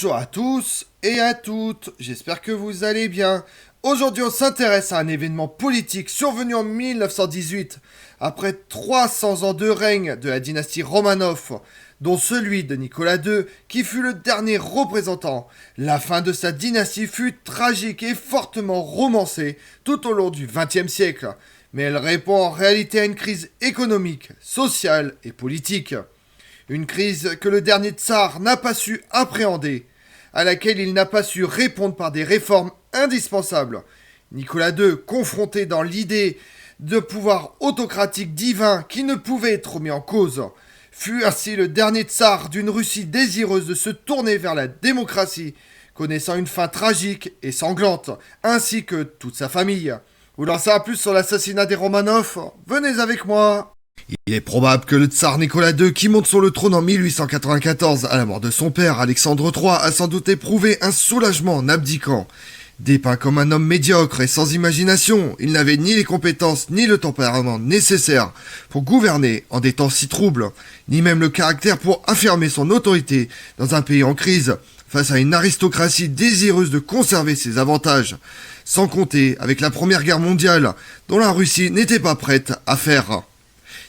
Bonjour à tous et à toutes, j'espère que vous allez bien. Aujourd'hui on s'intéresse à un événement politique survenu en 1918, après 300 ans de règne de la dynastie Romanov, dont celui de Nicolas II qui fut le dernier représentant. La fin de sa dynastie fut tragique et fortement romancée tout au long du XXe siècle, mais elle répond en réalité à une crise économique, sociale et politique. Une crise que le dernier tsar n'a pas su appréhender, à laquelle il n'a pas su répondre par des réformes indispensables. Nicolas II, confronté dans l'idée de pouvoir autocratique divin qui ne pouvait être mis en cause, fut ainsi le dernier tsar d'une Russie désireuse de se tourner vers la démocratie, connaissant une fin tragique et sanglante, ainsi que toute sa famille. Vous en savez plus sur l'assassinat des Romanov? Venez avec moi. Il est probable que le tsar Nicolas II, qui monte sur le trône en 1894 à la mort de son père Alexandre III, a sans doute éprouvé un soulagement en abdiquant. Dépeint comme un homme médiocre et sans imagination, il n'avait ni les compétences ni le tempérament nécessaires pour gouverner en des temps si troubles, ni même le caractère pour affirmer son autorité dans un pays en crise, face à une aristocratie désireuse de conserver ses avantages, sans compter avec la Première Guerre mondiale, dont la Russie n'était pas prête à faire.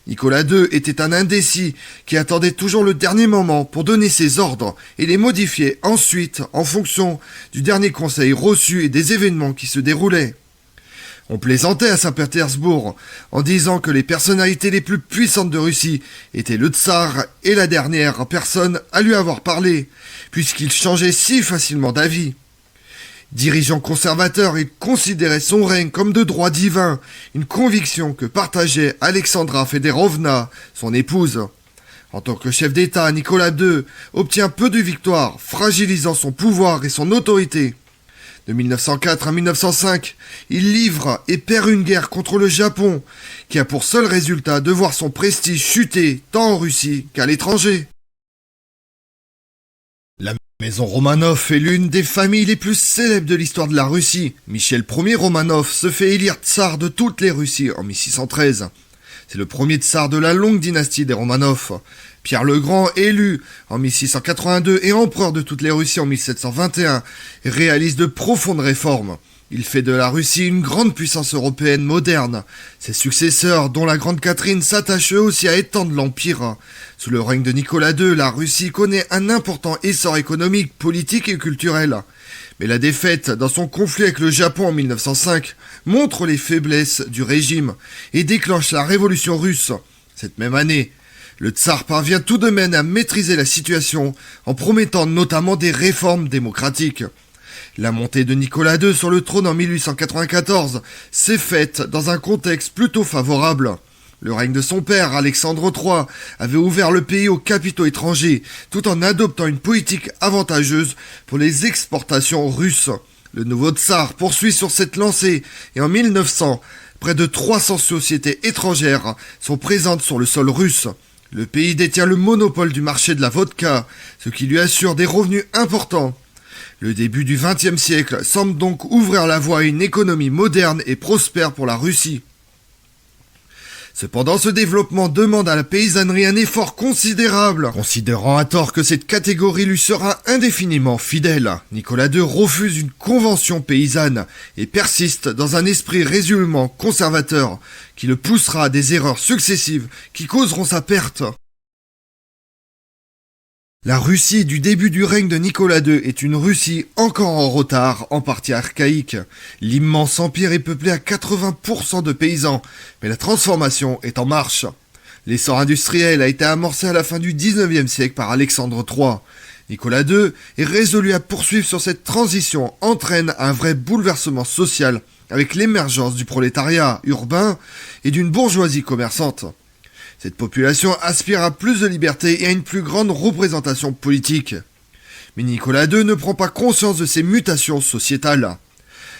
Nicolas II était un indécis qui attendait toujours le dernier moment pour donner ses ordres et les modifier ensuite en fonction du dernier conseil reçu et des événements qui se déroulaient. On plaisantait à Saint-Pétersbourg en disant que les personnalités les plus puissantes de Russie étaient le tsar et la dernière personne à lui avoir parlé, puisqu'il changeait si facilement d'avis. Dirigeant conservateur, il considérait son règne comme de droit divin, une conviction que partageait Alexandra Fedorovna, son épouse. En tant que chef d'État, Nicolas II obtient peu de victoires, fragilisant son pouvoir et son autorité. De 1904 à 1905, il livre et perd une guerre contre le Japon, qui a pour seul résultat de voir son prestige chuter tant en Russie qu'à l'étranger. La maison Romanov est l'une des familles les plus célèbres de l'histoire de la Russie. Michel Ier Romanov se fait élire tsar de toutes les Russies en 1613. C'est le premier tsar de la longue dynastie des Romanov. Pierre le Grand, élu en 1682 et empereur de toutes les Russies en 1721, réalise de profondes réformes. Il fait de la Russie une grande puissance européenne moderne. Ses successeurs, dont la Grande Catherine, s'attachent eux aussi à étendre l'Empire. Sous le règne de Nicolas II, la Russie connaît un important essor économique, politique et culturel. Mais la défaite dans son conflit avec le Japon en 1905 montre les faiblesses du régime et déclenche la révolution russe. Cette même année, le tsar parvient tout de même à maîtriser la situation en promettant notamment des réformes démocratiques. La montée de Nicolas II sur le trône en 1894 s'est faite dans un contexte plutôt favorable. Le règne de son père, Alexandre III, avait ouvert le pays aux capitaux étrangers, tout en adoptant une politique avantageuse pour les exportations russes. Le nouveau tsar poursuit sur cette lancée, et en 1900, près de 300 sociétés étrangères sont présentes sur le sol russe. Le pays détient le monopole du marché de la vodka, ce qui lui assure des revenus importants. Le début du XXe siècle semble donc ouvrir la voie à une économie moderne et prospère pour la Russie. Cependant, ce développement demande à la paysannerie un effort considérable. Considérant à tort que cette catégorie lui sera indéfiniment fidèle, Nicolas II refuse une convention paysanne et persiste dans un esprit résolument conservateur qui le poussera à des erreurs successives qui causeront sa perte. La Russie du début du règne de Nicolas II est une Russie encore en retard, en partie archaïque. L'immense empire est peuplé à 80% de paysans, mais la transformation est en marche. L'essor industriel a été amorcé à la fin du XIXe siècle par Alexandre III. Nicolas II est résolu à poursuivre sur cette transition, entraîne un vrai bouleversement social avec l'émergence du prolétariat urbain et d'une bourgeoisie commerçante. Cette population aspire à plus de liberté et à une plus grande représentation politique. Mais Nicolas II ne prend pas conscience de ces mutations sociétales.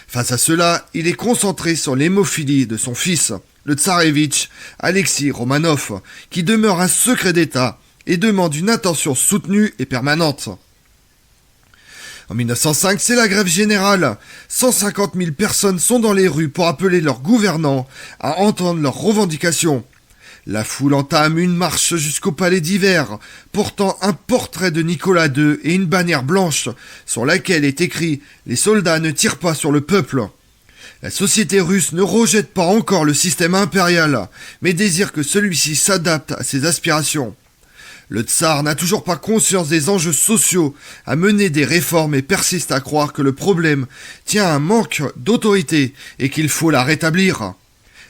Face à cela, il est concentré sur l'hémophilie de son fils, le tsarévitch Alexis Romanov, qui demeure un secret d'État et demande une attention soutenue et permanente. En 1905, c'est la grève générale. 150 000 personnes sont dans les rues pour appeler leurs gouvernants à entendre leurs revendications. La foule entame une marche jusqu'au palais d'hiver, portant un portrait de Nicolas II et une bannière blanche sur laquelle est écrit « Les soldats ne tirent pas sur le peuple ». La société russe ne rejette pas encore le système impérial, mais désire que celui-ci s'adapte à ses aspirations. Le tsar n'a toujours pas conscience des enjeux sociaux à mener des réformes et persiste à croire que le problème tient à un manque d'autorité et qu'il faut la rétablir.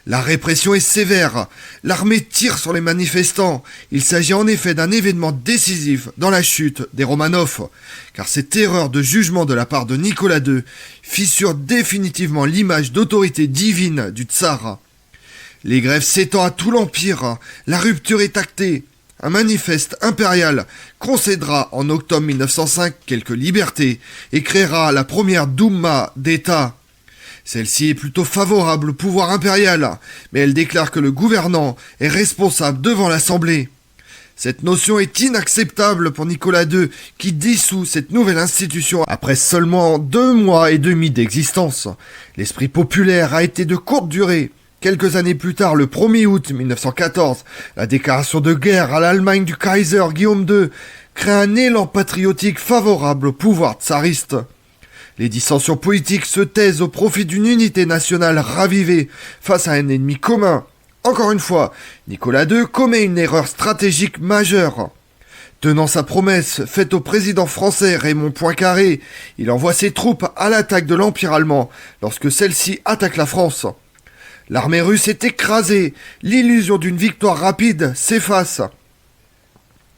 La répression est sévère, l'armée tire sur les manifestants. Il s'agit en effet d'un événement décisif dans la chute des Romanov, car cette erreur de jugement de la part de Nicolas II fissure définitivement l'image d'autorité divine du tsar. Les grèves s'étendent à tout l'Empire, la rupture est actée. Un manifeste impérial concédera en octobre 1905 quelques libertés et créera la première Douma d'État. Celle-ci est plutôt favorable au pouvoir impérial, mais elle déclare que le gouvernant est responsable devant l'Assemblée. Cette notion est inacceptable pour Nicolas II, qui dissout cette nouvelle institution après seulement 2 mois et demi d'existence. L'esprit populaire a été de courte durée. Quelques années plus tard, le 1er août 1914, la déclaration de guerre à l'Allemagne du Kaiser Guillaume II crée un élan patriotique favorable au pouvoir tsariste. Les dissensions politiques se taisent au profit d'une unité nationale ravivée face à un ennemi commun. Encore une fois, Nicolas II commet une erreur stratégique majeure. Tenant sa promesse faite au président français Raymond Poincaré, il envoie ses troupes à l'attaque de l'Empire allemand lorsque celle-ci attaque la France. L'armée russe est écrasée, l'illusion d'une victoire rapide s'efface.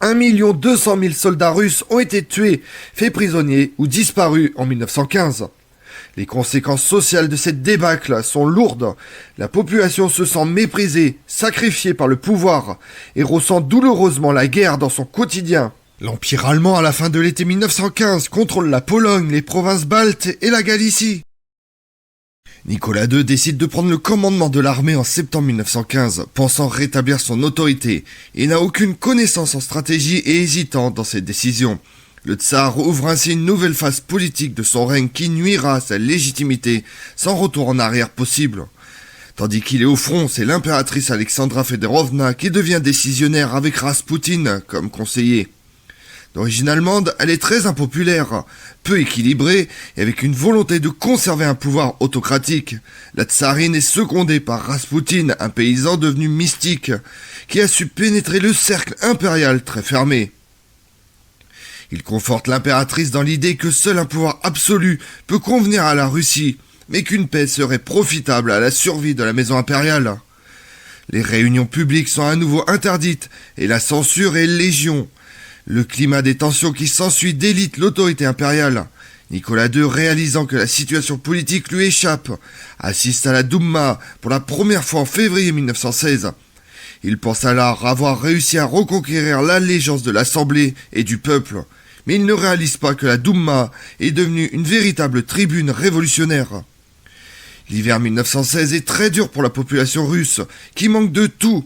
1 200 000 soldats russes ont été tués, faits prisonniers ou disparus en 1915. Les conséquences sociales de cette débâcle sont lourdes. La population se sent méprisée, sacrifiée par le pouvoir et ressent douloureusement la guerre dans son quotidien. L'Empire allemand à la fin de l'été 1915 contrôle la Pologne, les provinces baltes et la Galicie. Nicolas II décide de prendre le commandement de l'armée en septembre 1915, pensant rétablir son autorité, et n'a aucune connaissance en stratégie et hésitant dans ses décisions. Le tsar ouvre ainsi une nouvelle phase politique de son règne qui nuira à sa légitimité, sans retour en arrière possible. Tandis qu'il est au front, c'est l'impératrice Alexandra Fedorovna qui devient décisionnaire avec Raspoutine comme conseiller. D'origine allemande, elle est très impopulaire, peu équilibrée et avec une volonté de conserver un pouvoir autocratique. La tsarine est secondée par Raspoutine, un paysan devenu mystique, qui a su pénétrer le cercle impérial très fermé. Il conforte l'impératrice dans l'idée que seul un pouvoir absolu peut convenir à la Russie, mais qu'une paix serait profitable à la survie de la maison impériale. Les réunions publiques sont à nouveau interdites et la censure est légion. Le climat des tensions qui s'ensuit délite l'autorité impériale. Nicolas II, réalisant que la situation politique lui échappe, assiste à la Douma pour la première fois en février 1916. Il pense alors avoir réussi à reconquérir l'allégeance de l'Assemblée et du peuple, mais il ne réalise pas que la Douma est devenue une véritable tribune révolutionnaire. L'hiver 1916 est très dur pour la population russe, qui manque de tout.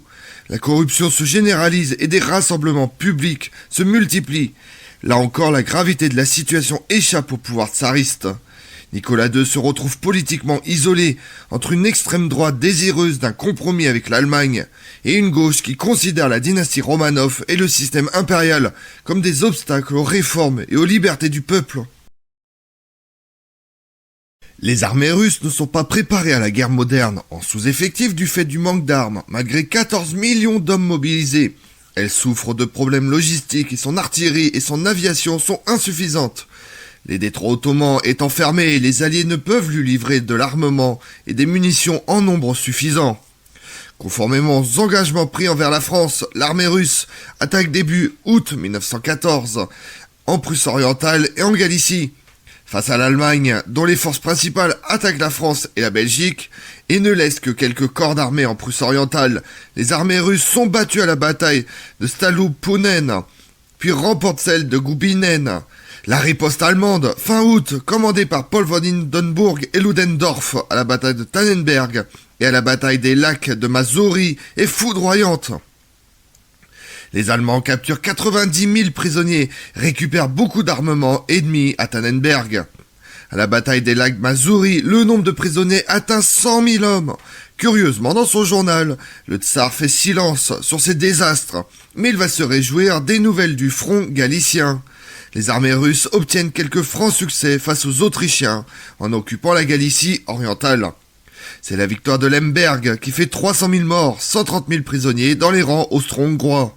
La corruption se généralise et des rassemblements publics se multiplient. Là encore, la gravité de la situation échappe au pouvoir tsariste. Nicolas II se retrouve politiquement isolé entre une extrême droite désireuse d'un compromis avec l'Allemagne et une gauche qui considère la dynastie Romanov et le système impérial comme des obstacles aux réformes et aux libertés du peuple. Les armées russes ne sont pas préparées à la guerre moderne, en sous-effectif du fait du manque d'armes, malgré 14 millions d'hommes mobilisés. Elles souffrent de problèmes logistiques et son artillerie et son aviation sont insuffisantes. Les détroits ottomans étant fermés, les alliés ne peuvent lui livrer de l'armement et des munitions en nombre suffisant. Conformément aux engagements pris envers la France, l'armée russe attaque début août 1914 en Prusse orientale et en Galicie. Face à l'Allemagne, dont les forces principales attaquent la France et la Belgique, et ne laissent que quelques corps d'armée en Prusse orientale, les armées russes sont battues à la bataille de Stallupönen, puis remportent celle de Gubinen. La riposte allemande, fin août, commandée par Paul von Hindenburg et Ludendorff à la bataille de Tannenberg et à la bataille des lacs de Mazuri, est foudroyante. Les Allemands capturent 90 000 prisonniers, récupèrent beaucoup d'armements ennemis à Tannenberg. À la bataille des lacs Mazouris, le nombre de prisonniers atteint 100 000 hommes. Curieusement, dans son journal, le tsar fait silence sur ces désastres, mais il va se réjouir des nouvelles du front galicien. Les armées russes obtiennent quelques francs succès face aux Autrichiens en occupant la Galicie orientale. C'est la victoire de Lemberg qui fait 300 000 morts, 130 000 prisonniers dans les rangs austro-hongrois.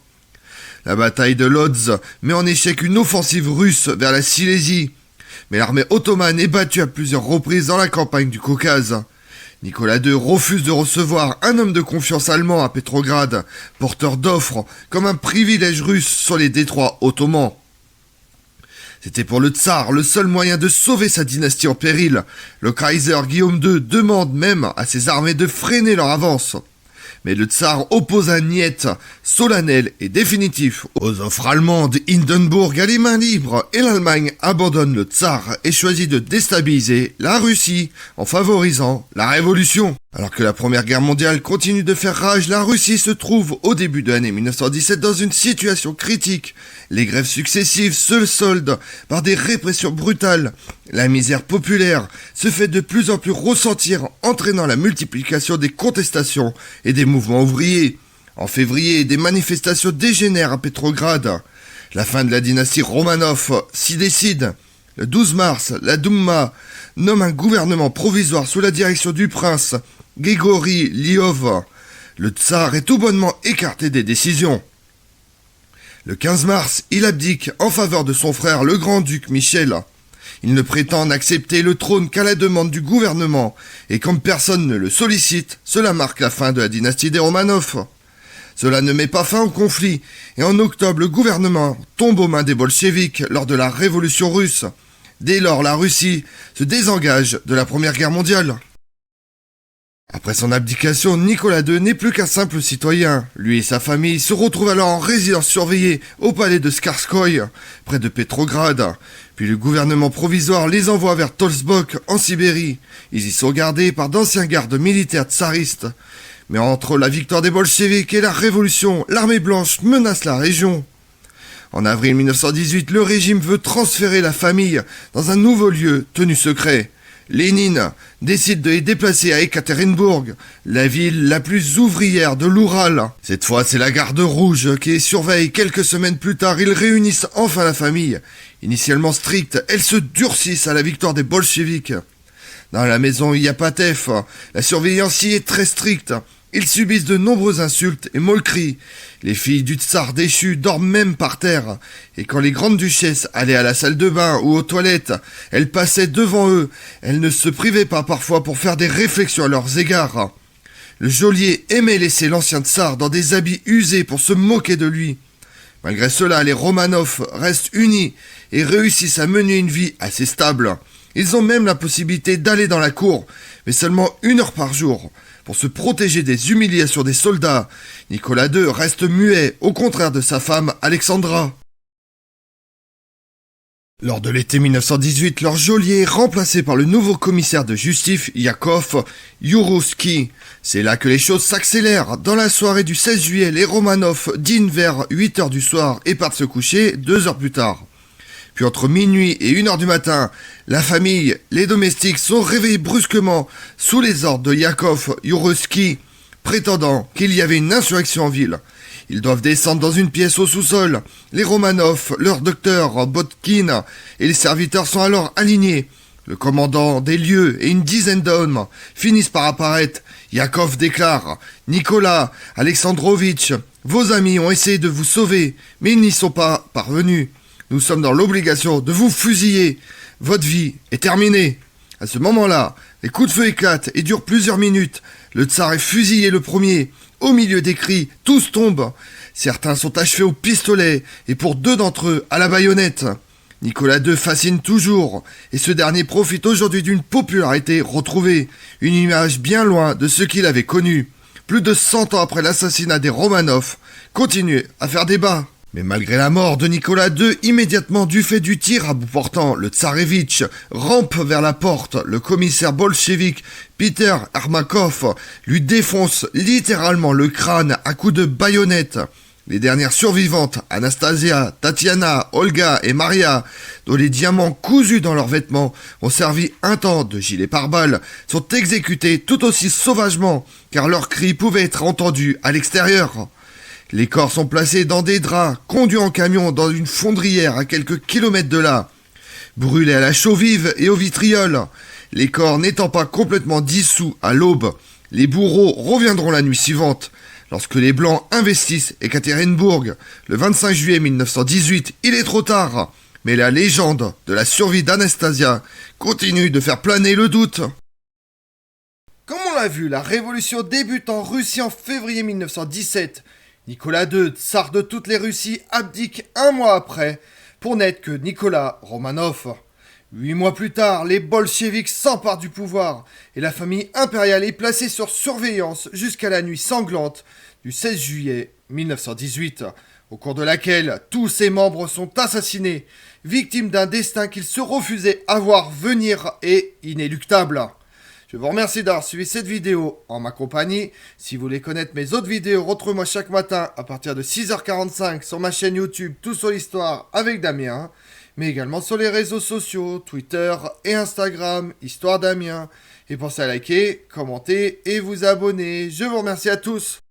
La bataille de Lodz met en échec une offensive russe vers la Silésie, mais l'armée ottomane est battue à plusieurs reprises dans la campagne du Caucase. Nicolas II refuse de recevoir un homme de confiance allemand à Pétrograd, porteur d'offres comme un privilège russe sur les détroits ottomans. C'était pour le tsar le seul moyen de sauver sa dynastie en péril. Le Kaiser Guillaume II demande même à ses armées de freiner leur avance. Mais le tsar oppose un niet solennel et définitif aux offres allemandes. Hindenburg a les mains libres et l'Allemagne abandonne le tsar et choisit de déstabiliser la Russie en favorisant la révolution. Alors que la Première Guerre mondiale continue de faire rage, la Russie se trouve au début de l'année 1917 dans une situation critique. Les grèves successives se soldent par des répressions brutales. La misère populaire se fait de plus en plus ressentir, entraînant la multiplication des contestations et des mouvements ouvriers. En février, des manifestations dégénèrent à Pétrograd. La fin de la dynastie Romanov s'y décide. Le 12 mars, la Douma nomme un gouvernement provisoire sous la direction du prince Grigori Liov. Le tsar est tout bonnement écarté des décisions. Le 15 mars, il abdique en faveur de son frère le grand-duc Michel. Il ne prétend n'accepter le trône qu'à la demande du gouvernement, et comme personne ne le sollicite, cela marque la fin de la dynastie des Romanov. Cela ne met pas fin au conflit, et en octobre, le gouvernement tombe aux mains des bolcheviks lors de la révolution russe. Dès lors, la Russie se désengage de la Première Guerre mondiale. Après son abdication, Nicolas II n'est plus qu'un simple citoyen. Lui et sa famille se retrouvent alors en résidence surveillée au palais de Skarskoye, près de Pétrograd. Puis le gouvernement provisoire les envoie vers Tolsbok, en Sibérie. Ils y sont gardés par d'anciens gardes militaires tsaristes. Mais entre la victoire des bolcheviks et la révolution, l'armée blanche menace la région. En avril 1918, le régime veut transférer la famille dans un nouveau lieu tenu secret. Lénine décide de les déplacer à Ekaterinbourg, la ville la plus ouvrière de l'Oural. Cette fois, c'est la garde rouge qui les surveille. Quelques semaines plus tard, ils réunissent enfin la famille. Initialement stricte, elles se durcissent à la victoire des bolcheviks. Dans la maison Yapatev, la surveillance y est très stricte. Ils subissent de nombreuses insultes et moqueries. Les filles du tsar déchu dorment même par terre. Et quand les grandes duchesses allaient à la salle de bain ou aux toilettes, elles passaient devant eux. Elles ne se privaient pas parfois pour faire des réflexions à leurs égards. Le geôlier aimait laisser l'ancien tsar dans des habits usés pour se moquer de lui. Malgré cela, les Romanov restent unis et réussissent à mener une vie assez stable. Ils ont même la possibilité d'aller dans la cour, mais seulement 1 heure par jour. Pour se protéger des humiliations des soldats, Nicolas II reste muet, au contraire de sa femme Alexandra. Lors de l'été 1918, leur geôlier est remplacé par le nouveau commissaire de justice Yakov Yurovsky. C'est là que les choses s'accélèrent. Dans la soirée du 16 juillet, les Romanov dînent vers 8h du soir et partent se coucher 2 heures plus tard. Puis entre minuit et 1h du matin, la famille, les domestiques sont réveillés brusquement sous les ordres de Yakov Yurovsky, prétendant qu'il y avait une insurrection en ville. Ils doivent descendre dans une pièce au sous-sol. Les Romanov, leur docteur Botkin et les serviteurs sont alors alignés. Le commandant des lieux et une dizaine d'hommes finissent par apparaître. Yakov déclare « Nicolas Alexandrovitch, vos amis ont essayé de vous sauver, mais ils n'y sont pas parvenus. Nous sommes dans l'obligation de vous fusiller. Votre vie est terminée. » À ce moment-là, les coups de feu éclatent et durent plusieurs minutes. Le tsar est fusillé le premier. Au milieu des cris, tous tombent. Certains sont achevés au pistolet et pour 2 d'entre eux, à la baïonnette. Nicolas II fascine toujours et ce dernier profite aujourd'hui d'une popularité retrouvée. Une image bien loin de ce qu'il avait connu. Plus de 100 ans après l'assassinat des Romanov, continue à faire débat. Mais malgré la mort de Nicolas II, immédiatement du fait du tir à bout portant, le tsarevitch rampe vers la porte. Le commissaire bolchevique Peter Ermakov lui défonce littéralement le crâne à coups de baïonnette. Les dernières survivantes, Anastasia, Tatiana, Olga et Maria, dont les diamants cousus dans leurs vêtements ont servi un temps de gilet pare-balles, sont exécutées tout aussi sauvagement, car leurs cris pouvaient être entendus à l'extérieur. Les corps sont placés dans des draps, conduits en camion dans une fondrière à quelques kilomètres de là, brûlés à la chaux vive et au vitriol. Les corps n'étant pas complètement dissous à l'aube, les bourreaux reviendront la nuit suivante. Lorsque les Blancs investissent Ekaterinbourg, le 25 juillet 1918, il est trop tard. Mais la légende de la survie d'Anastasia continue de faire planer le doute. Comme on l'a vu, la révolution débute en Russie en février 1917. Nicolas II, tsar de toutes les Russies, abdique un mois après, pour n'être que Nicolas Romanov. 8 mois plus tard, les bolcheviks s'emparent du pouvoir et la famille impériale est placée sur surveillance jusqu'à la nuit sanglante du 16 juillet 1918, au cours de laquelle tous ses membres sont assassinés, victimes d'un destin qu'ils se refusaient à voir venir et inéluctable. Je vous remercie d'avoir suivi cette vidéo en ma compagnie. Si vous voulez connaître mes autres vidéos, retrouvez-moi chaque matin à partir de 6h45 sur ma chaîne YouTube Tout sur l'Histoire avec Damien, mais également sur les réseaux sociaux, Twitter et Instagram, Histoire Damien. Et pensez à liker, commenter et vous abonner. Je vous remercie à tous.